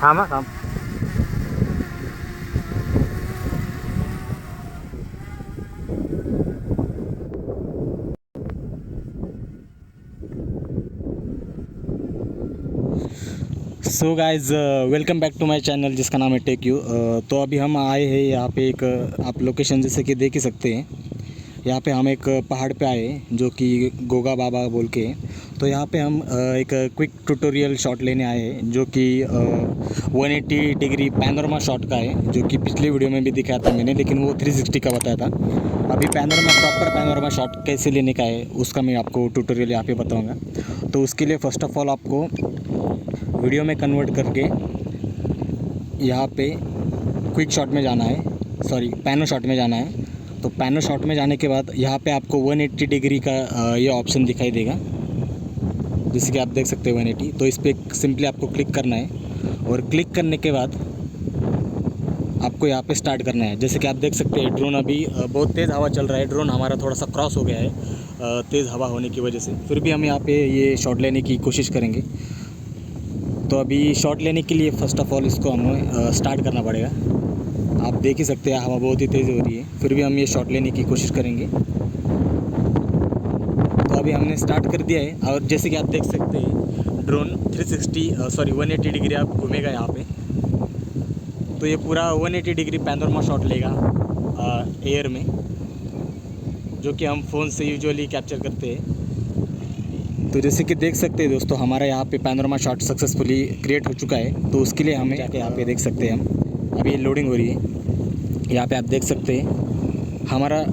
थांबा थांब. So guys welcome back to my channel जिसका नाम है टेक यू. तो अभी हम आए हैं यहाँ पे एक आप लोकेशन जैसे कि देख ही सकते हैं. यहाँ पे हम एक पहाड़ पे आए हैं जो कि गोगा बाबा बोल के है. तो यहाँ पे हम एक क्विक ट्यूटोरियल शॉट लेने आए हैं जो कि 180 डिग्री पैनोरमा शॉट का है, जो कि पिछली वीडियो में भी दिखाया था मैंने, लेकिन वो 360 का बताया था. अभी प्रॉपर पैनोरमा शॉट कैसे लेने का है उसका मैं आपको ट्यूटोरियल यहाँ पे बताऊँगा. तो उसके लिए फ़र्स्ट ऑफ़ ऑल आपको वीडियो में कन्वर्ट करके यहाँ पे क्विक शॉट में जाना है, पैनो शॉट में जाना है. तो पैनो शॉट में जाने के बाद यहाँ पे आपको 180 डिग्री का ये ऑप्शन दिखाई देगा, जैसे कि आप देख सकते हैं 180. तो इस पर सिंपली आपको क्लिक करना है और क्लिक करने के बाद आपको यहाँ पे स्टार्ट करना है. जैसे कि आप देख सकते हैं ड्रोन अभी बहुत तेज़ हवा चल रहा है. ड्रोन हमारा थोड़ा सा क्रॉस हो गया है तेज़ हवा होने की वजह से. फिर भी हम यहाँ पे ये शॉट लेने की कोशिश करेंगे. तो अभी शॉट लेने के लिए फ़र्स्ट ऑफ़ ऑल इसको हमें स्टार्ट करना पड़ेगा. आप देख ही सकते हैं हवा बहुत ही तेज़ हो रही है, फिर भी हम ये शॉट लेने की कोशिश करेंगे. तो अभी हमने स्टार्ट कर दिया है और जैसे कि आप देख सकते हैं ड्रोन 180 डिग्री आप घूमेगा यहाँ पे. तो ये पूरा 180 डिग्री पैनोरमा शॉट लेगा एयर में, जो कि हम फ़ोन से यूजुअली कैप्चर करते हैं. तो जैसे कि देख सकते हैं दोस्तों, हमारा यहाँ पे पैनोरमा शॉट सक्सेसफुली क्रिएट हो चुका है. तो उसके लिए हमें जाके यहाँ पे देख सकते हैं हम अभी लोडिंग हो रही है. यहाँ पे आप देख सकते हैं हमारा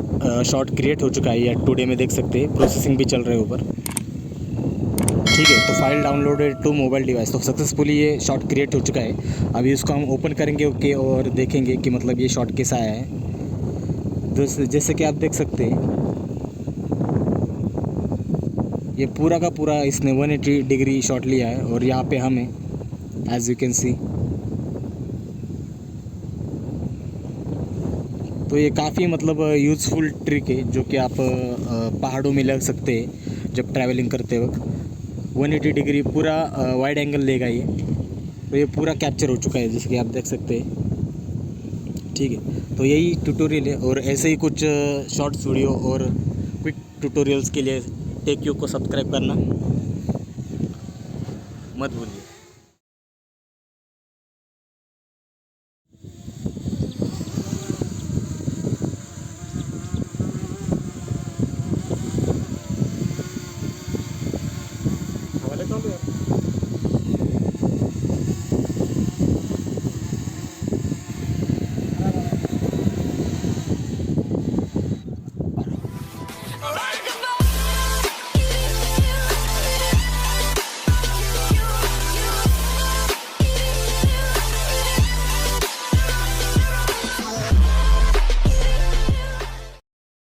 शॉट क्रिएट हो चुका है. या टुडे में देख सकते हैं प्रोसेसिंग भी चल रहा है ऊपर. ठीक है, तो file downloaded to mobile device. तो सक्सेसफुली ये शॉट क्रिएट हो चुका है. अभी इसको हम ओपन करेंगे ओके और देखेंगे कि मतलब ये शॉट कैसा आया है. जैसे कि आप देख सकते हैं ये पूरा का पूरा इसने 180 डिग्री शॉट लिया है. और यहाँ पे हमें एज यू कैन सी, तो ये काफ़ी मतलब यूज़फुल ट्रिक है जो कि आप पहाड़ों में लग सकते हैं जब ट्रैवलिंग करते वक्त. 180 डिग्री पूरा वाइड एंगल लेगा ये. तो ये पूरा कैप्चर हो चुका है जैसे कि आप देख सकते हैं. ठीक है, तो यही ट्यूटोरियल है. और ऐसे ही कुछ शॉर्ट्स वीडियो और क्विक ट्यूटोरियल्स के लिए टेक यू को सब्सक्राइब करना मत भूलिए.